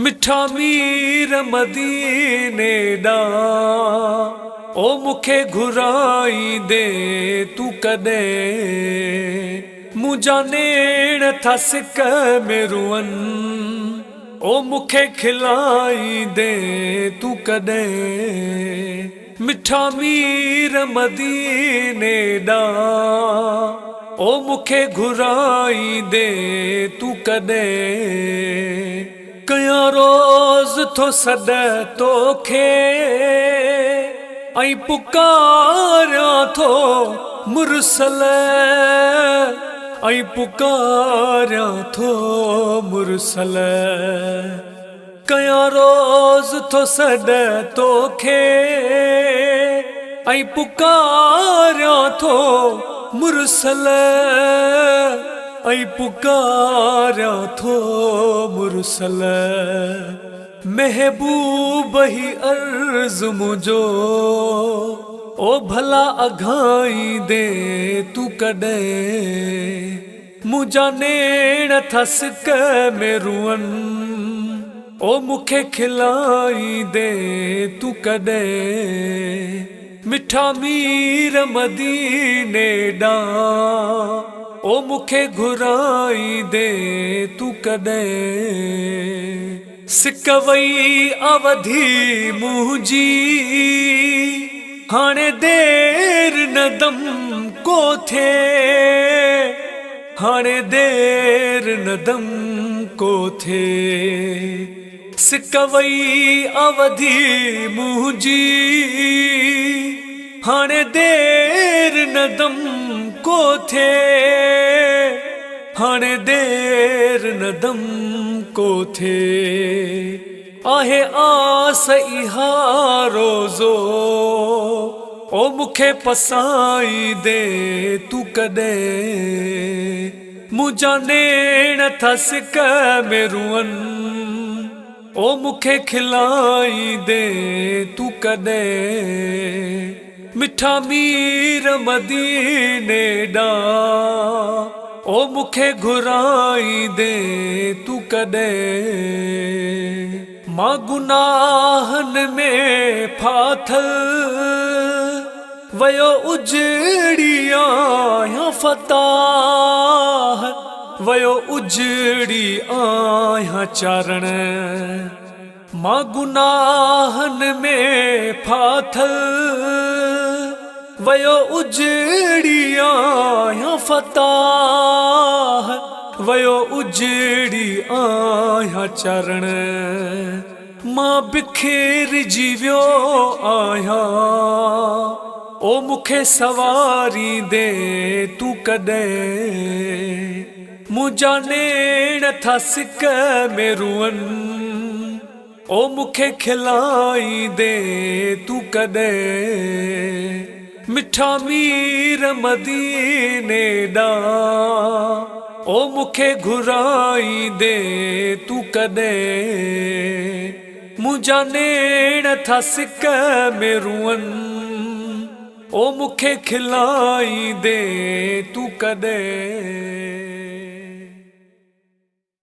मिठा मीर मदीने दा ओ मुखे घुराई दे तू कदे मुझा नेण थस मेरुअन ओ मुखे खिलाई दे तू कदे मिठा मीर मदीने दा ओ मुखे घुराई दे तू कदे कया रोज थो सद तोखे आई पुकारा थो मुरसल आई पुकारा थो मुरसल कया रोज थो सद तोखे आई पुकारा थो मुरसल आई पुकारा थो मुरसल महबूब ही अर्ज मुझो ओ भला अघाई दे तू कदे मुझा नेण थस मेरुअन ओ मुखे खिलाई दे तू कदे मिठा मीर मदीने दा ओ मुखे घुराई दे तू कदे सिकवई अवधि मुझी हाणे देर न दम को थे हाणे देर न दम को थे सिकवई अवधि मुझी हाणे देर न दम को थे हाणे देर न दम को थे आहे आस इहा रोज़ो ओ मुखे पसाई दे तू कदे मुझा नेण थस मेरुअन ओ मुखे खिलाई दे तू कदे मिठा मीर मदीने दा ओ मुखे घुराई दे तू कदे मां गुनाहन में फाथल वयो उजड़ी आया फताह वयो उजड़ी आया चारण मां गुनाहन में फाथल वयो उजड़ी आया फताह वयो उजड़ी आया चरण मां बिखेर जीवियो आया ओ मुखे सवारी दे तू कदे मुझा नेण थस मेरुअन ओ मुखे खिलाई दे तू कदे मिठा मीर मदीने दा ओ मुखे घुराई दे तू कदे मुझा नेण थस मेरुअन ओ मुखे खिलाई दे तू कदे।